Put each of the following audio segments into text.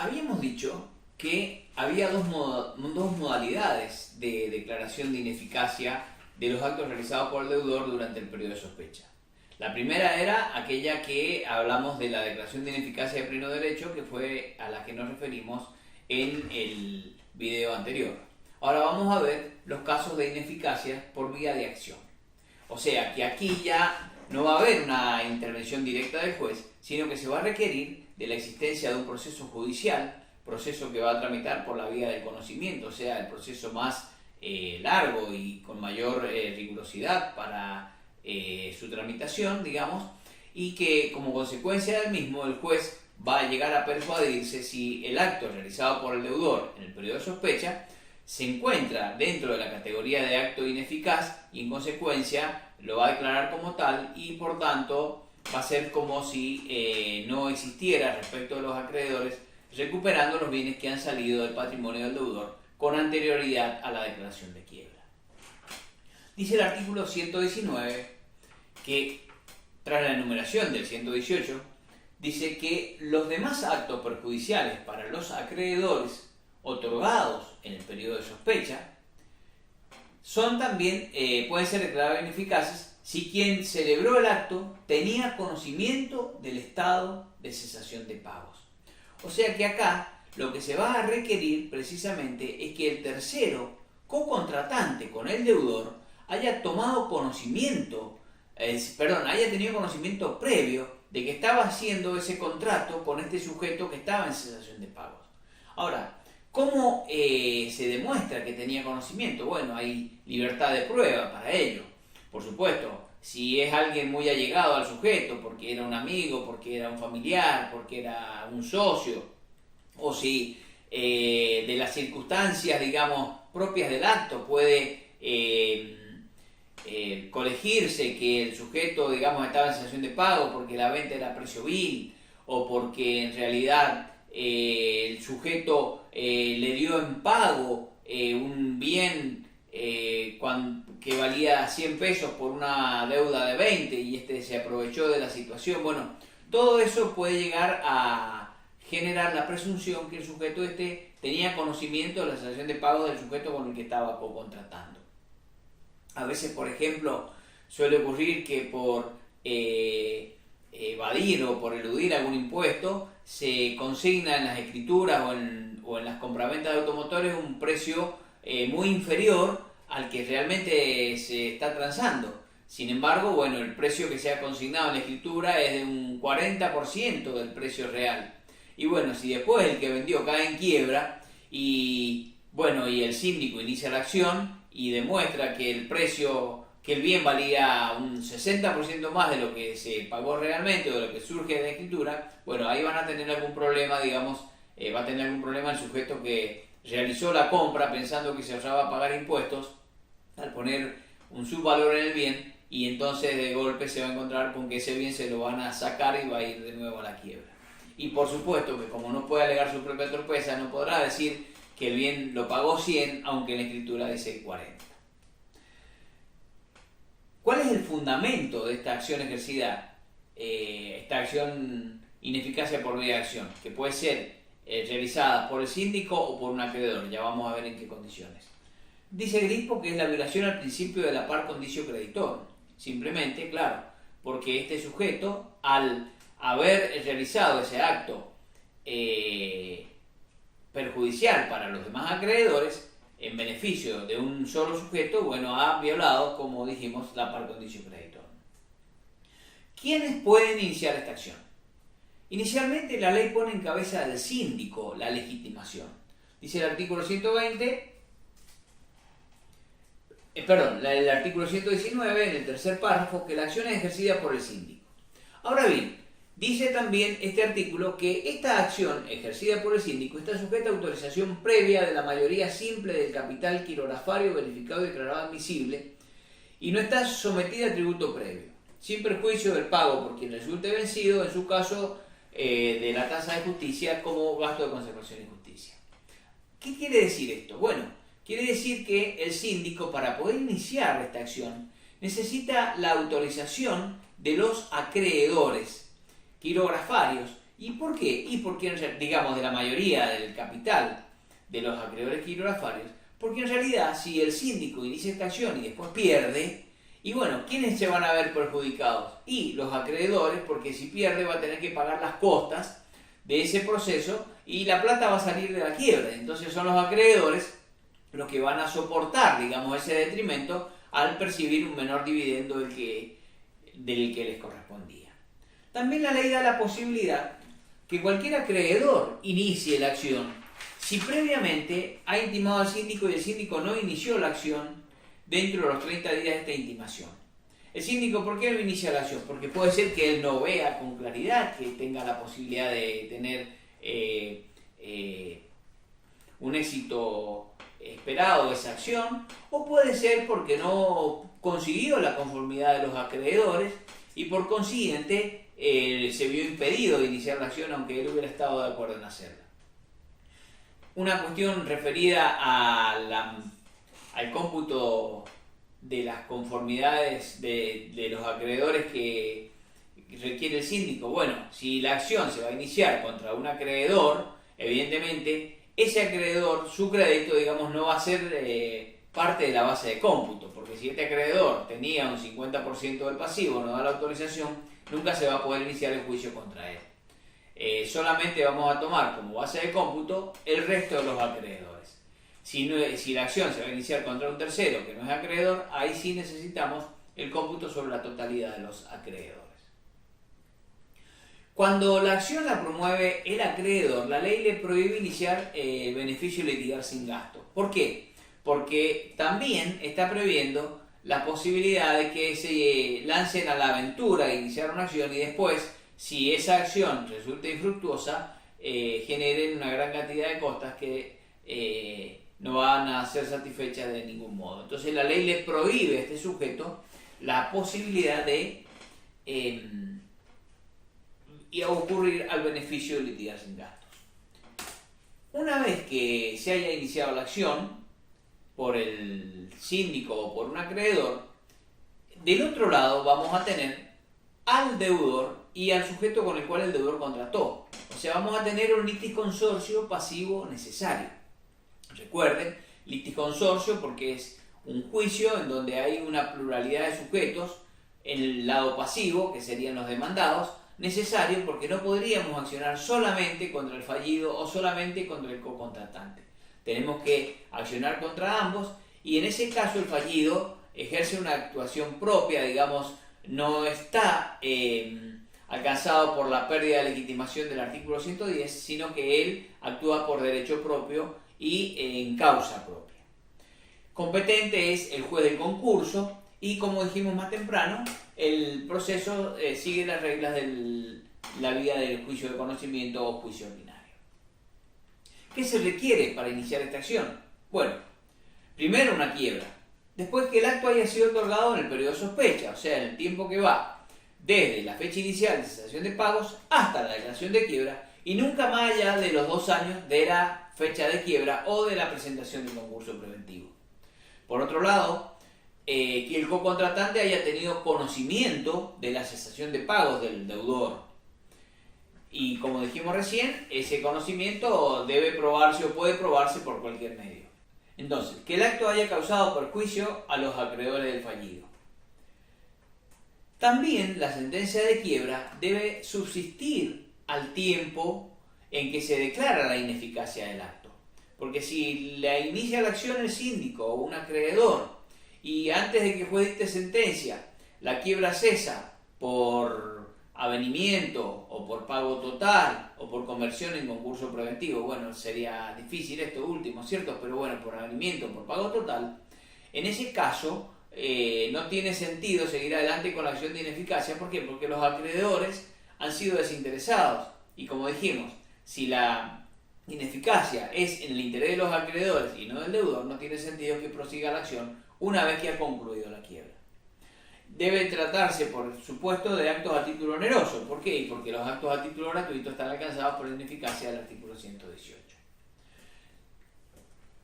Habíamos dicho que había dos modalidades de declaración de ineficacia de los actos realizados por el deudor durante el periodo de sospecha. La primera era aquella que hablamos de la declaración de ineficacia de pleno derecho, que fue a la que nos referimos en el video anterior. Ahora vamos a ver los casos de ineficacia por vía de acción. O sea que aquí ya no va a haber una intervención directa del juez, sino que se va a requerir de la existencia de un proceso judicial, proceso que va a tramitar por la vía del conocimiento, o sea, el proceso más largo y con mayor rigurosidad para su tramitación, digamos, y que como consecuencia del mismo el juez va a llegar a persuadirse si el acto realizado por el deudor en el periodo de sospecha se encuentra dentro de la categoría de acto ineficaz y en consecuencia lo va a declarar como tal y por tanto va a ser como si no existiera respecto de los acreedores, recuperando los bienes que han salido del patrimonio del deudor con anterioridad a la declaración de quiebra. Dice el artículo 119 que, tras la enumeración del 118, dice que los demás actos perjudiciales para los acreedores otorgados en el periodo de sospecha son también, pueden ser declarados ineficaces si quien celebró el acto tenía conocimiento del estado de cesación de pagos. O sea que acá lo que se va a requerir precisamente es que el tercero cocontratante con el deudor haya tomado conocimiento, haya tenido conocimiento previo de que estaba haciendo ese contrato con este sujeto que estaba en cesación de pagos. Ahora, ¿cómo se demuestra que tenía conocimiento? Bueno, hay libertad de prueba para ello. Por supuesto, si es alguien muy allegado al sujeto, porque era un amigo, porque era un familiar, porque era un socio, o si de las circunstancias, digamos, propias del acto puede colegirse que el sujeto, digamos, estaba en cesación de pago porque la venta era a precio vil, o porque en realidad el sujeto le dio en pago un bien que valía 100 pesos por una deuda de 20 y este se aprovechó de la situación. Bueno, todo eso puede llegar a generar la presunción que el sujeto tenía conocimiento de la cesación de pagos del sujeto con el que estaba contratando. A veces, por ejemplo, suele ocurrir que por evadir o por eludir algún impuesto se consigna en las escrituras o en las compraventas de automotores un precio muy inferior al que realmente se está transando. Sin embargo, bueno, el precio que se ha consignado en la escritura es de un 40% del precio real. Y bueno, si después el que vendió cae en quiebra y el síndico inicia la acción y demuestra que el bien valía un 60% más de lo que se pagó realmente o de lo que surge de la escritura, bueno, ahí van a tener algún problema, digamos, va a tener algún problema el sujeto que realizó la compra pensando que se ahorraba pagar impuestos al poner un subvalor en el bien y entonces de golpe se va a encontrar con que ese bien se lo van a sacar y va a ir de nuevo a la quiebra. Y por supuesto que como no puede alegar su propia torpeza, no podrá decir que el bien lo pagó 100, aunque en la escritura dice 40. ¿Cuál es el fundamento de esta acción ejercida, esta acción ineficacia por vía de acción? Que puede ser realizada por el síndico o por un acreedor, ya vamos a ver en qué condiciones. Dice Grispo que es la violación al principio de la par condicio creditor. Simplemente, claro, porque este sujeto, al haber realizado ese acto perjudicial para los demás acreedores, en beneficio de un solo sujeto, bueno, ha violado, como dijimos, la par condicio creditor. ¿Quiénes pueden iniciar esta acción? Inicialmente la ley pone en cabeza del síndico la legitimación. Dice el artículo 120, el artículo 119, en el tercer párrafo, que la acción es ejercida por el síndico. Ahora bien, dice también este artículo que esta acción ejercida por el síndico está sujeta a autorización previa de la mayoría simple del capital quirografario verificado y declarado admisible y no está sometida a tributo previo, sin perjuicio del pago por quien resulte vencido, en su caso de la tasa de justicia como gasto de conservación y justicia. ¿Qué quiere decir esto? Bueno, quiere decir que el síndico, para poder iniciar esta acción, necesita la autorización de los acreedores quirografarios ¿Y por qué? Y porque, digamos, de la mayoría del capital de los acreedores quiropláticos, porque en realidad si el síndico inicia esta acción y después pierde, y bueno, ¿quiénes se van a ver perjudicados? Y los acreedores, porque si pierde va a tener que pagar las costas de ese proceso y la plata va a salir de la quiebra. Entonces son los acreedores los que van a soportar, digamos, ese detrimento al percibir un menor dividendo del que les correspondía. También la ley da la posibilidad que cualquier acreedor inicie la acción si previamente ha intimado al síndico y el síndico no inició la acción dentro de los 30 días de esta intimación. El síndico, ¿por qué no inicia la acción? Porque puede ser que él no vea con claridad, que tenga la posibilidad de tener un éxito esperado de esa acción, o puede ser porque no consiguió la conformidad de los acreedores y por consiguiente se vio impedido de iniciar la acción aunque él hubiera estado de acuerdo en hacerla. Una cuestión referida al cómputo de las conformidades de los acreedores que requiere el síndico. Bueno, si la acción se va a iniciar contra un acreedor, evidentemente ese acreedor, su crédito, digamos, no va a ser parte de la base de cómputo, porque si este acreedor tenía un 50% del pasivo, no da la autorización, nunca se va a poder iniciar el juicio contra él. Solamente vamos a tomar como base de cómputo el resto de los acreedores. Si la acción se va a iniciar contra un tercero que no es acreedor, ahí sí necesitamos el cómputo sobre la totalidad de los acreedores. Cuando la acción la promueve el acreedor, la ley le prohíbe iniciar beneficio y litigar sin gasto. ¿Por qué? Porque también está previendo la posibilidad de que se lancen a la aventura de iniciar una acción y después, si esa acción resulta infructuosa, generen una gran cantidad de costas que no van a ser satisfechas de ningún modo. Entonces la ley le prohíbe a este sujeto la posibilidad de ocurrir al beneficio de litigar sin gastos. Una vez que se haya iniciado la acción por el síndico o por un acreedor, del otro lado vamos a tener al deudor y al sujeto con el cual el deudor contrató. O sea, vamos a tener un litisconsorcio pasivo necesario. Recuerden, litisconsorcio porque es un juicio en donde hay una pluralidad de sujetos en el lado pasivo, que serían los demandados, necesario porque no podríamos accionar solamente contra el fallido o solamente contra el cocontratante. Tenemos que accionar contra ambos y en ese caso el fallido ejerce una actuación propia, digamos, no está alcanzado por la pérdida de legitimación del artículo 110, sino que él actúa por derecho propio y en causa propia. Competente es el juez del concurso y, como dijimos más temprano, el proceso sigue las reglas de la vía del juicio de conocimiento o juicio ordinario. ¿Qué se requiere para iniciar esta acción? Bueno, primero una quiebra. Después que el acto haya sido otorgado en el periodo de sospecha, o sea, en el tiempo que va desde la fecha inicial de cesación de pagos hasta la declaración de quiebra y nunca más allá de los 2 años de la fecha de quiebra o de la presentación del concurso preventivo. Por otro lado, que el cocontratante haya tenido conocimiento de la cesación de pagos del deudor. Y como dijimos recién, ese conocimiento debe probarse o puede probarse por cualquier medio. Entonces, que el acto haya causado perjuicio a los acreedores del fallido. También la sentencia de quiebra debe subsistir al tiempo en que se declara la ineficacia del acto. Porque si la inicia la acción el síndico o un acreedor y antes de que juez dicte sentencia la quiebra cesa por avenimiento o por pago total o por conversión en concurso preventivo, bueno, sería difícil esto último, ¿cierto? Pero bueno, por avenimiento o por pago total, en ese caso no tiene sentido seguir adelante con la acción de ineficacia. ¿Por qué? Porque los acreedores han sido desinteresados y, como dijimos, si la ineficacia es en el interés de los acreedores y no del deudor, no tiene sentido que prosiga la acción una vez que ha concluido la quiebra. Debe tratarse, por supuesto, de actos a título oneroso. ¿Por qué? Porque los actos a título gratuito están alcanzados por la ineficacia del artículo 118.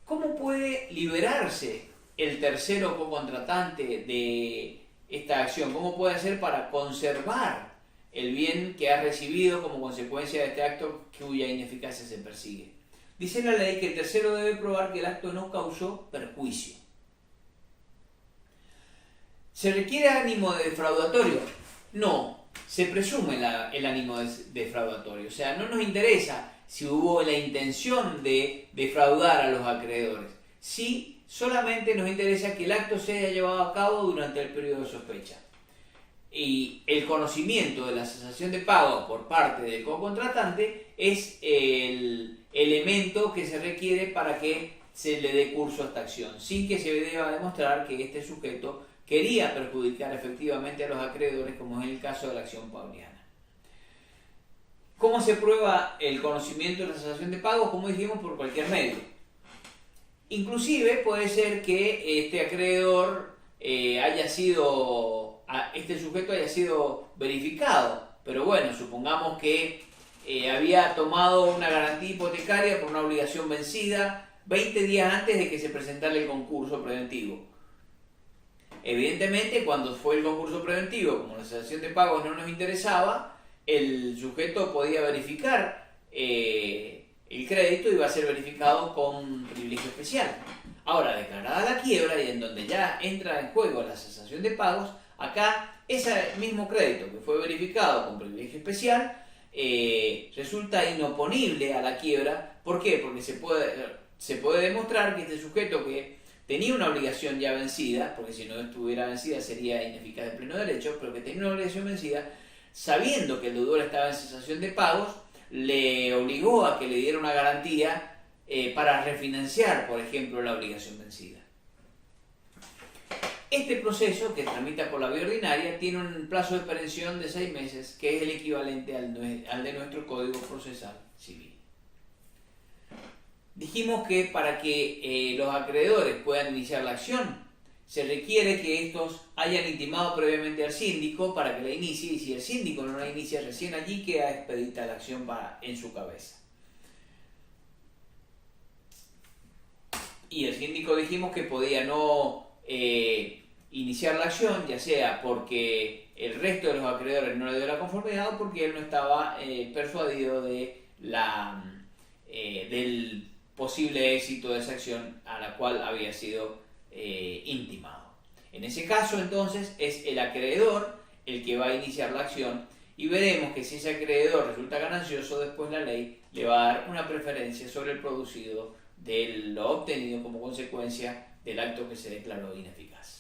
¿Cómo puede liberarse el tercero cocontratante de esta acción? ¿Cómo puede hacer para conservar el bien que ha recibido como consecuencia de este acto cuya ineficacia se persigue. Dice la ley que el tercero debe probar que el acto no causó perjuicio. ¿Se requiere ánimo defraudatorio? No, se presume el ánimo defraudatorio. O sea, no nos interesa si hubo la intención de defraudar a los acreedores. Sí, solamente nos interesa que el acto se haya llevado a cabo durante el periodo de sospecha. Y el conocimiento de la cesación de pago por parte del cocontratante es el elemento que se requiere para que se le dé curso a esta acción, sin que se deba demostrar que este sujeto quería perjudicar efectivamente a los acreedores, como es el caso de la acción pauliana. ¿Cómo se prueba el conocimiento de la cesación de pago? Como dijimos, por cualquier medio. Inclusive puede ser que este acreedor este sujeto haya sido verificado, pero bueno, supongamos que había tomado una garantía hipotecaria por una obligación vencida 20 días antes de que se presentara el concurso preventivo. Evidentemente, cuando fue el concurso preventivo, como la cesación de pagos no nos interesaba, el sujeto podía verificar el crédito y va a ser verificado con privilegio especial. Ahora, declarada la quiebra y en donde ya entra en juego la cesación de pagos, acá ese mismo crédito que fue verificado con privilegio especial resulta inoponible a la quiebra. ¿Por qué? Porque se puede demostrar que este sujeto que tenía una obligación ya vencida, porque si no estuviera vencida sería ineficaz de pleno derecho, pero que tenía una obligación vencida, sabiendo que el deudor estaba en cesación de pagos, le obligó a que le diera una garantía para refinanciar, por ejemplo, la obligación vencida. Este proceso, que tramita por la vía ordinaria, tiene un plazo de perención de 6 meses, que es el equivalente al de nuestro Código Procesal Civil. Dijimos que para que los acreedores puedan iniciar la acción, se requiere que estos hayan intimado previamente al síndico para que la inicie, y si el síndico no la inicia, recién allí queda expedita la acción en su cabeza. Y el síndico dijimos que podía no iniciar la acción, ya sea porque el resto de los acreedores no le dio la conformidad o porque él no estaba persuadido del posible éxito de esa acción a la cual había sido intimado. En ese caso, entonces, es el acreedor el que va a iniciar la acción, y veremos que si ese acreedor resulta ganancioso, después la ley le va a dar una preferencia sobre el producido de lo obtenido como consecuencia del acto que se declaró ineficaz.